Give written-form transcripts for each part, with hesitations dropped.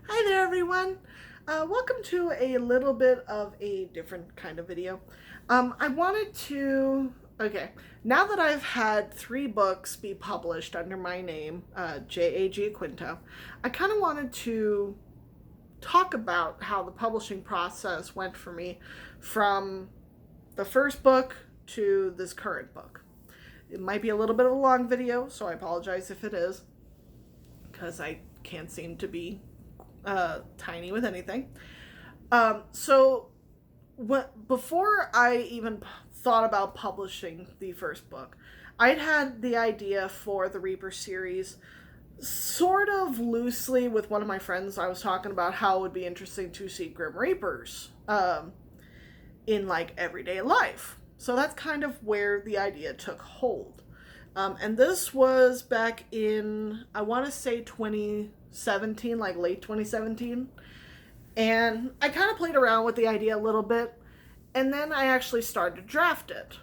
Hi there, everyone. Welcome to a little bit of a different kind of video. I wanted to. Okay, now that I've had 3 books be published under my name, J.A. Giaquinto, I kind of wanted to talk about how the publishing process went for me from the first book to this current book. It might be a little bit of a long video, so I apologize if it is, because I can't seem to be tiny with anything. So before I even thought about publishing the first book, I'd had the idea for the Reaper series sort of loosely with one of my friends. I was talking about how it would be interesting to see Grim Reapers in like everyday life. So that's kind of where the idea took hold. And this was back in, I want to say 2017, like late 2017. And I kind of played around with the idea a little bit. And then I actually started to draft it.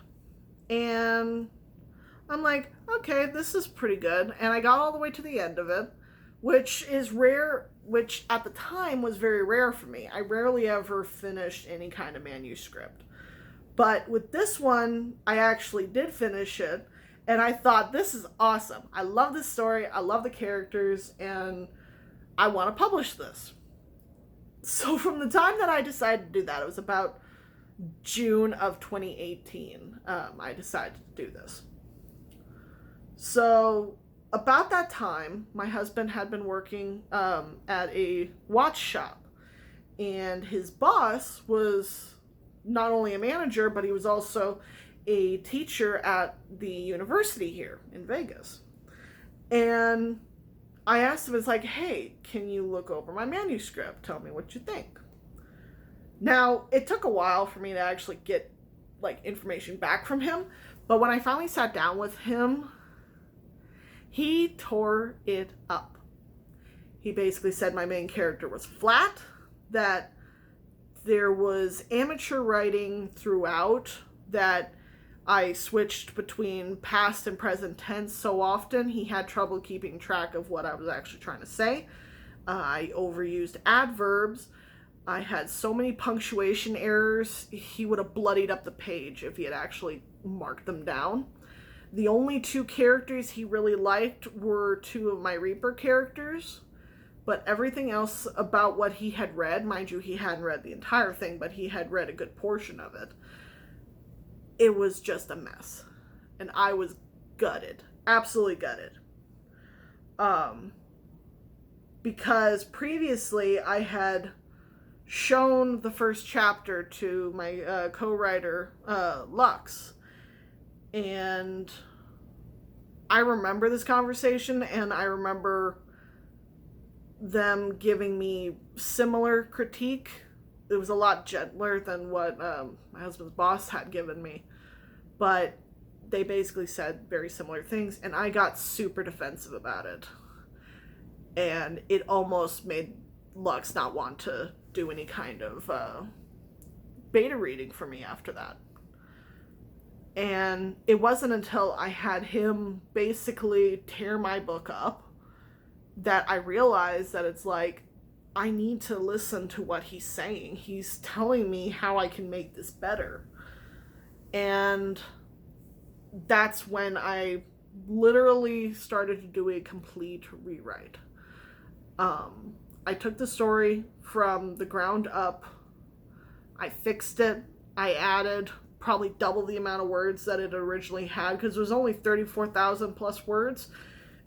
And I'm like, okay, this is pretty good. And I got all the way to the end of it, which is rare, which at the time was very rare for me. I rarely ever finished any kind of manuscript. But with this one, I actually did finish it. And I thought, this is awesome. I love this story. I love the characters. And I want to publish this. So from the time that I decided to do that, it was about June of 2018, I decided to do this. So about that time, my husband had been working at a watch shop, and his boss was not only a manager, but he was also a teacher at the university here in Vegas. And I asked him, it's like, hey, can you look over my manuscript? Tell me what you think. Now, it took a while for me to actually get like information back from him, but when I finally sat down with him, he tore it up. He basically said my main character was flat, that there was amateur writing throughout, that I switched between past and present tense so often he had trouble keeping track of what I was actually trying to say. I overused adverbs. I had so many punctuation errors, he would have bloodied up the page if he had actually marked them down. The only 2 characters he really liked were 2 of my Reaper characters, but everything else about what he had read, mind you, he hadn't read the entire thing, but he had read a good portion of it. It was just a mess. And I was gutted. Absolutely gutted. Because previously I had shown the first chapter to my co-writer, Lux. And I remember this conversation, and I remember them giving me similar critique. It was a lot gentler than what my husband's boss had given me. But they basically said very similar things, and I got super defensive about it. And it almost made Lux not want to do any kind of beta reading for me after that. And it wasn't until I had him basically tear my book up that I realized that it's like, I need to listen to what he's saying. He's telling me how I can make this better. And that's when I literally started to do a complete rewrite. I took the story from the ground up. I fixed it. I added probably double the amount of words that it originally had, because it was only 34,000 plus words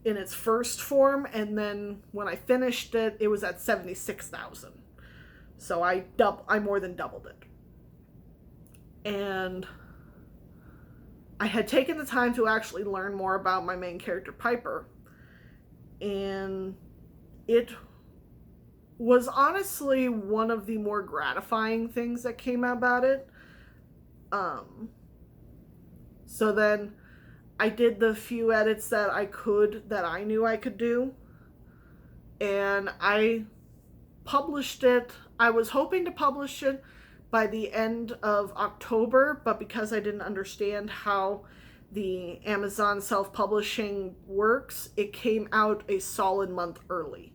in its first form, and then when I finished it, it was at 76,000. So I more than doubled it. And I had taken the time to actually learn more about my main character, Piper, and it was honestly one of the more gratifying things that came about it. So then I did the few edits that I knew I could do, and I published it. I was hoping to publish it by the end of October, but because I didn't understand how the Amazon self-publishing works, it came out a solid month early.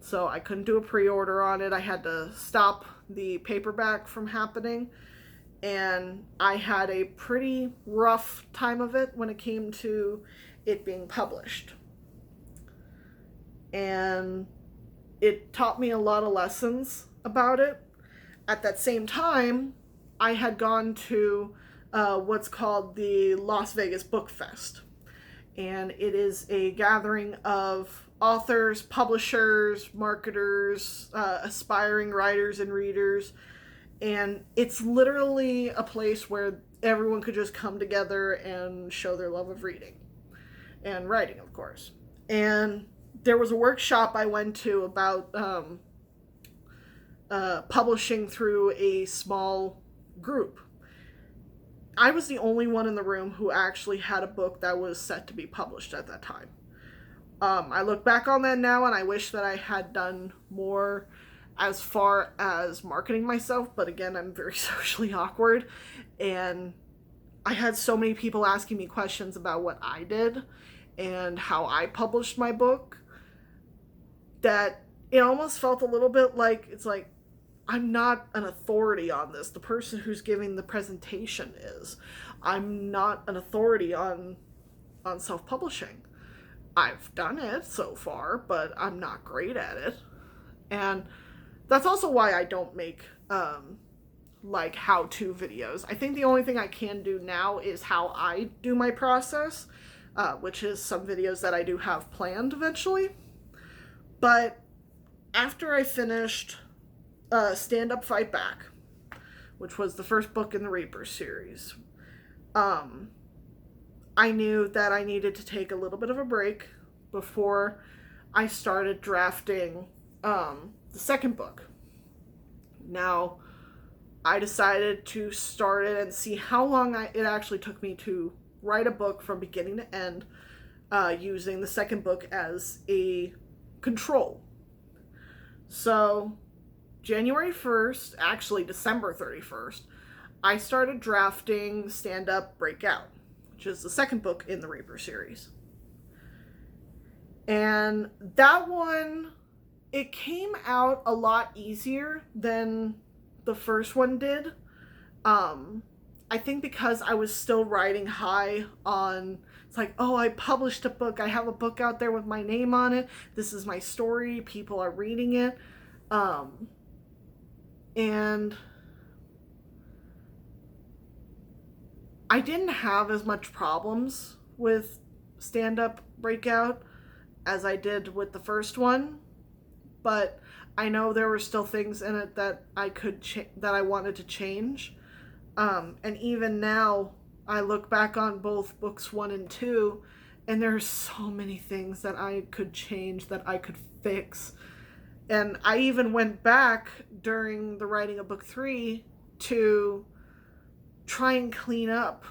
so I couldn't do a pre-order on it. I had to stop the paperback from happening, and I had a pretty rough time of it when it came to it being published. And it taught me a lot of lessons about it. At that same time, I had gone to what's called the Las Vegas Book Fest. And it is a gathering of authors, publishers, marketers, aspiring writers and readers. And it's literally a place where everyone could just come together and show their love of reading and writing, of course. And there was a workshop I went to about publishing through a small group. I was the only one in the room who actually had a book that was set to be published at that time. I look back on that now, and I wish that I had done more as far as marketing myself, but again, I'm very socially awkward, and I had so many people asking me questions about what I did and how I published my book that it almost felt a little bit like, it's like, I'm not an authority on this. The person who's giving the presentation is. I'm not an authority on self-publishing. I've done it so far, but I'm not great at it. And that's also why I don't make like how-to videos. I think the only thing I can do now is how I do my process, which is some videos that I do have planned eventually. But after I finished Stand Up, Fight Back, which was the first book in the Reaper series, I knew that I needed to take a little bit of a break before I started drafting the second book. Now, I decided to start it and see how long it actually took me to write a book from beginning to end, using the second book as a control. So, January 1st, actually December 31st, I started drafting Stand Up, Breakout, which is the second book in the Reaper series. And that one, it came out a lot easier than the first one did. I think because I was still riding high on, it's like, oh, I published a book. I have a book out there with my name on it. This is my story. People are reading it. And I didn't have as much problems with Stand Up, Breakout as I did with the first one, but I know there were still things in it that that I wanted to change. And even now, I look back on both books 1 and 2, and there's so many things that I could change, that I could fix. And I even went back during the writing of book 3 to try and clean up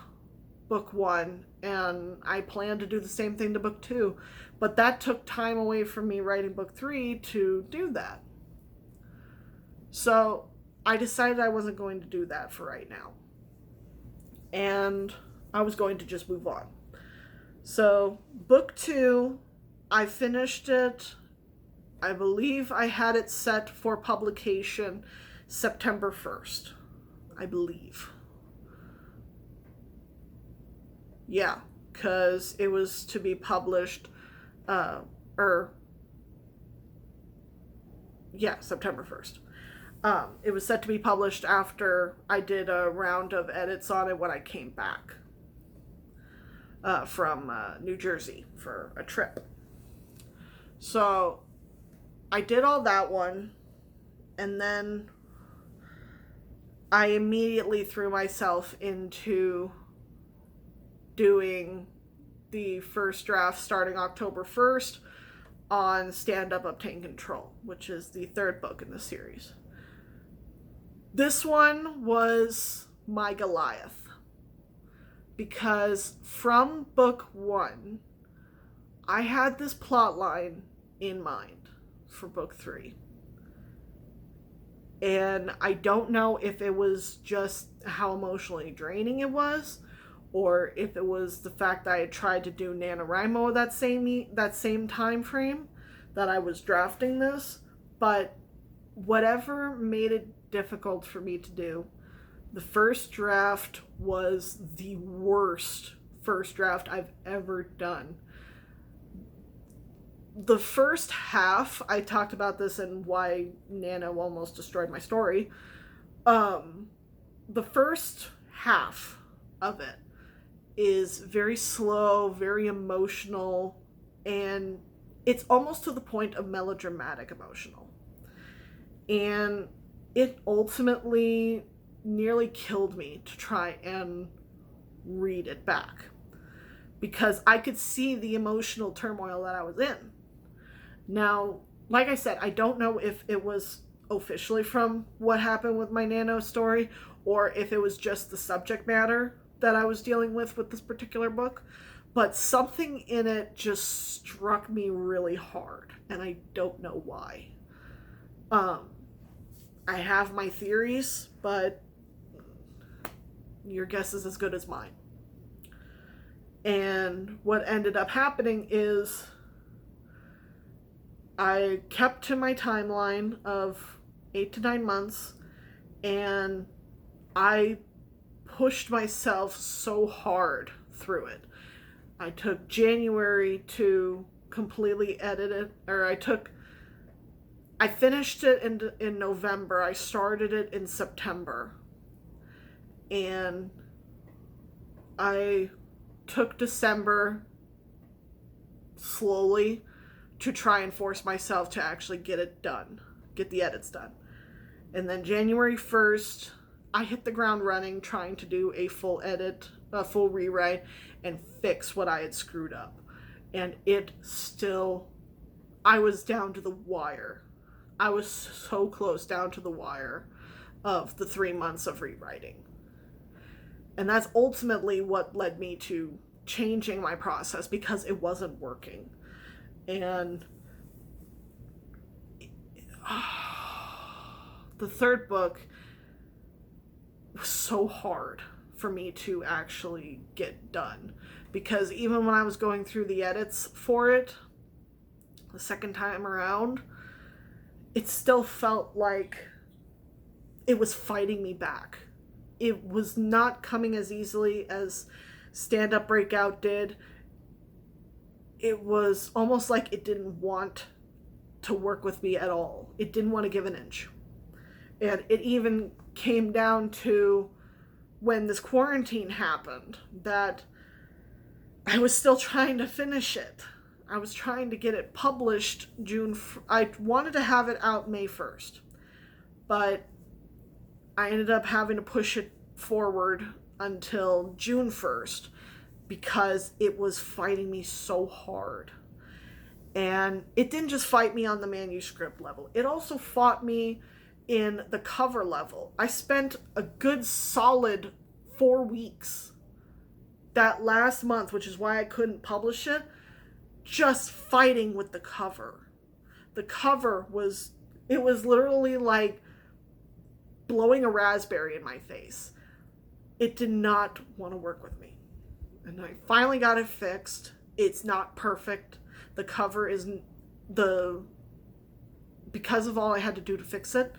book 1, and I plan to do the same thing to book 2. But that took time away from me writing book 3 to do that. So I decided I wasn't going to do that for right now. And I was going to just move on. So book 2, I finished it. I believe I had it set for publication September 1st. I believe. Yeah, because it was to be published, September 1st. It was set to be published after I did a round of edits on it when I came back from New Jersey for a trip. So I did all that one, and then I immediately threw myself into doing the first draft starting October 1st on Stand Up, Obtain Control, which is the third book in the series. This one was my Goliath, because from book 1, I had this plot line in mind for book 3. And I don't know if it was just how emotionally draining it was, or if it was the fact that I had tried to do NaNoWriMo that same time frame that I was drafting this. But whatever made it difficult for me to do, the first draft was the worst first draft I've ever done. The first half, I talked about this and why Nano almost destroyed my story. The first half of it is very slow, very emotional, and it's almost to the point of melodramatic emotional. And it ultimately nearly killed me to try and read it back, because I could see the emotional turmoil that I was in. Now, like I said, I don't know if it was officially from what happened with my Nano story, or if it was just the subject matter that I was dealing with this particular book, but something in it just struck me really hard, and I don't know why. I have my theories, but your guess is as good as mine. And what ended up happening is I kept to my timeline of 8 to 9 months, and I pushed myself so hard through it. I took January to completely edit it, or I finished it in November. I started it in September. And I took December slowly to try and force myself to actually get it done, get the edits done. And then January 1st, I hit the ground running trying to do a full edit, a full rewrite, and fix what I had screwed up. And I was down to the wire. I was so close down to the wire of the 3 months of rewriting. And that's ultimately what led me to changing my process, because it wasn't working. And the third book was so hard for me to actually get done, because even when I was going through the edits for it the second time around, it still felt like it was fighting me back. It was not coming as easily as Stand Up Breakout did. It was almost like it didn't want to work with me at all. It didn't want to give an inch. And it even came down to when this quarantine happened that I was still trying to finish it. I was trying to get it published I wanted to have it out May 1st, but I ended up having to push it forward until June 1st because it was fighting me so hard. And it didn't just fight me on the manuscript level. It also fought me in the cover level. I spent a good solid 4 weeks that last month, which is why I couldn't publish it, just fighting with the cover. The cover was literally like blowing a raspberry in my face. It did not want to work with me. And I finally got it fixed. It's not perfect. The cover isn't because of all I had to do to fix it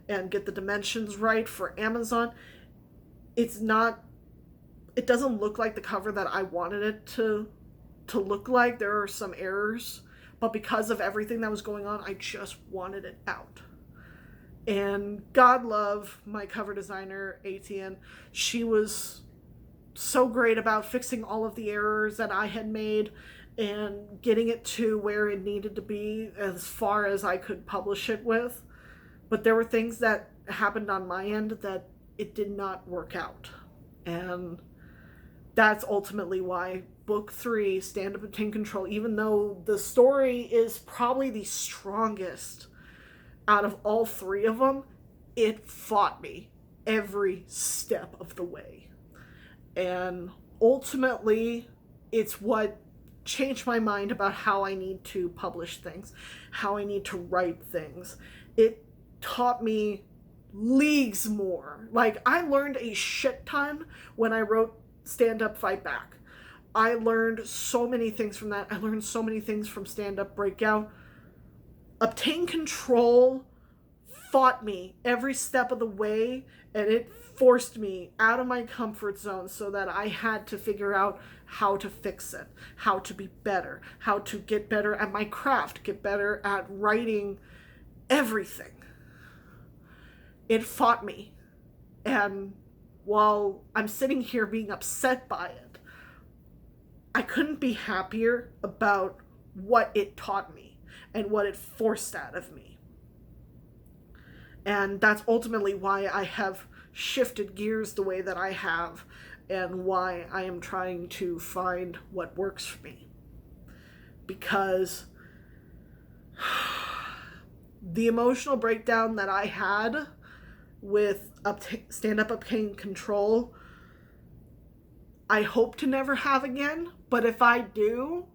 and get the dimensions right for Amazon, it doesn't look like the cover that I wanted it to look like. There are some errors, but because of everything that was going on, I just wanted it out. And God love my cover designer, Etienne. She was so great about fixing all of the errors that I had made and getting it to where it needed to be as far as I could publish it with. But there were things that happened on my end that it did not work out. And that's ultimately why book 3, Stand Up and Take Control, even though the story is probably the strongest out of all 3 of them, it fought me every step of the way. And ultimately, it's what changed my mind about how I need to publish things, how I need to write things. It taught me leagues more. Like, I learned a shit ton when I wrote Stand Up, Fight Back. I learned so many things from that. I learned so many things from Stand Up, Breakout. Obtain Control fought me every step of the way, and it forced me out of my comfort zone so that I had to figure out how to fix it, how to be better, how to get better at my craft, get better at writing everything. It fought me. And while I'm sitting here being upset by it, I couldn't be happier about what it taught me and what it forced out of me. And that's ultimately why I have shifted gears the way that I have, and why I am trying to find what works for me. Because the emotional breakdown that I had with Stand Up, Obtain Control, I hope to never have again. But if I do,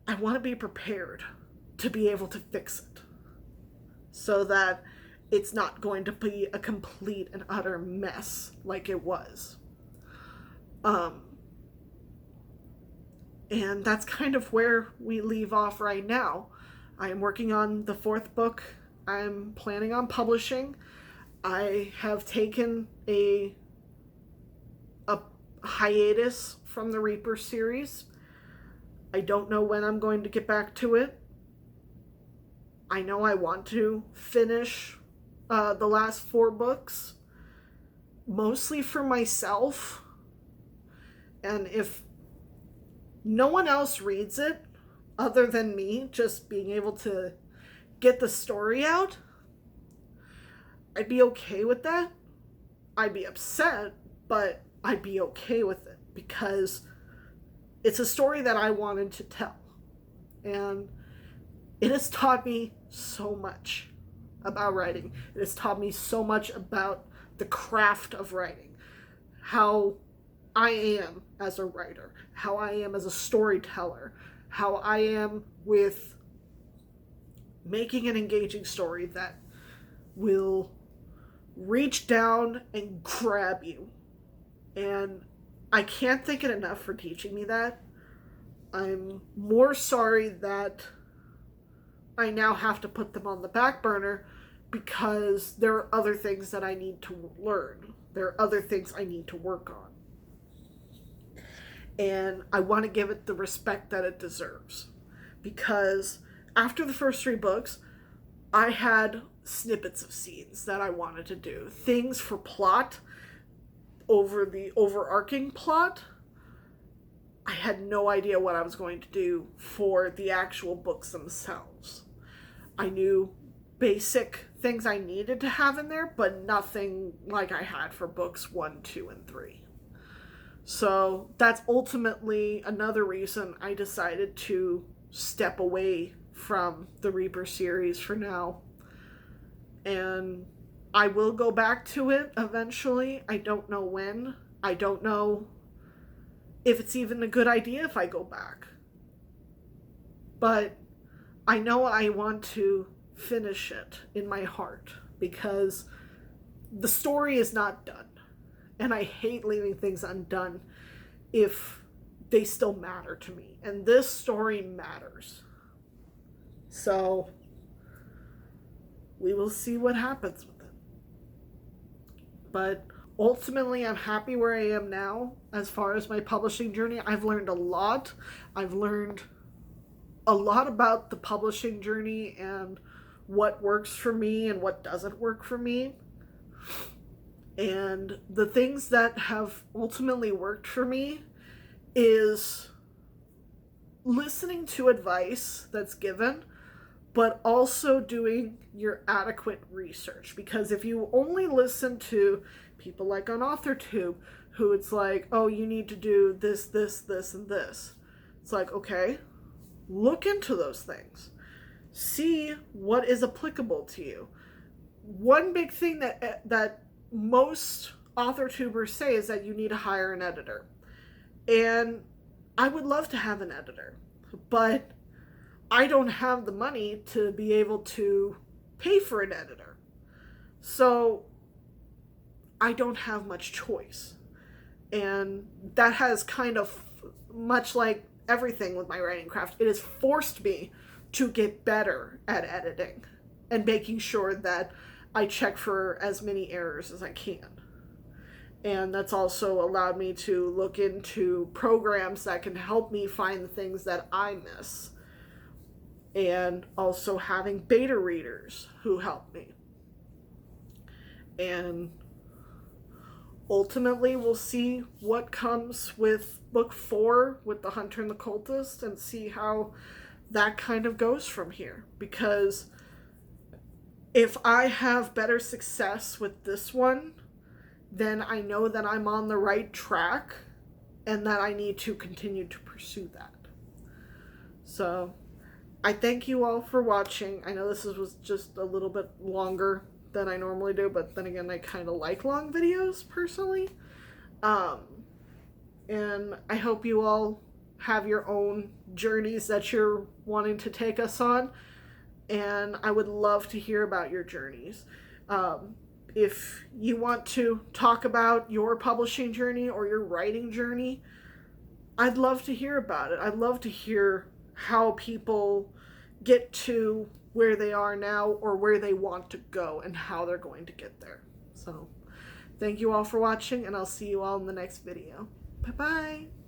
I want to be prepared to be able to fix it, so that it's not going to be a complete and utter mess like it was. And that's kind of where we leave off right now. I am working on the 4th book I'm planning on publishing. I have taken a hiatus from the Reaper series. I don't know when I'm going to get back to it. I know I want to finish the last 4 books, mostly for myself. And if no one else reads it, other than me, just being able to get the story out, I'd be okay with that. I'd be upset, but I'd be okay with it, because it's a story that I wanted to tell. And it has taught me so much about writing. It has taught me so much about the craft of writing, how I am as a writer, how I am as a storyteller, how I am with making an engaging story that will reach down and grab you. And I can't thank it enough for teaching me that. I'm more sorry that I now have to put them on the back burner, because there are other things that I need to learn. There are other things I need to work on. And I want to give it the respect that it deserves. Because after the first 3 books, I had snippets of scenes that I wanted to do. Things for plot, over the overarching plot. I had no idea what I was going to do for the actual books themselves. I knew basic things I needed to have in there, but nothing like I had for books 1, 2, and 3. So that's ultimately another reason I decided to step away from the Reaper series for now. And I will go back to it eventually. I don't know when. I don't know if it's even a good idea if I go back. But I know I want to finish it in my heart, because the story is not done. And I hate leaving things undone if they still matter to me. And this story matters. So we will see what happens with it. But ultimately, I'm happy where I am now as far as my publishing journey. I've learned a lot. I've learned a lot about the publishing journey and what works for me and what doesn't work for me. And the things that have ultimately worked for me is listening to advice that's given, but also doing your adequate research. Because if you only listen to people like on AuthorTube, who it's like, oh, you need to do this, this, this, and this. It's like, okay, look into those things. See what is applicable to you. One big thing that most AuthorTubers say is that you need to hire an editor. And I would love to have an editor, but I don't have the money to be able to pay for an editor. So I don't have much choice. And that has kind of, much like everything with my writing craft, it has forced me to get better at editing and making sure that I check for as many errors as I can. And that's also allowed me to look into programs that can help me find the things that I miss. And also having beta readers who help me. And ultimately, we'll see what comes with book 4 with the Hunter and the Cultist and see how that kind of goes from here. Because if I have better success with this one, then I know that I'm on the right track and that I need to continue to pursue that. So I thank you all for watching. I know this was just a little bit longer than I normally do, but then again, I kind of like long videos personally. And I hope you all have your own journeys that you're wanting to take us on. And I would love to hear about your journeys. If you want to talk about your publishing journey or your writing journey, I'd love to hear about it. I'd love to hear how people get to where they are now or where they want to go and how they're going to get there. So, thank you all for watching, and I'll see you all in the next video. Bye-bye.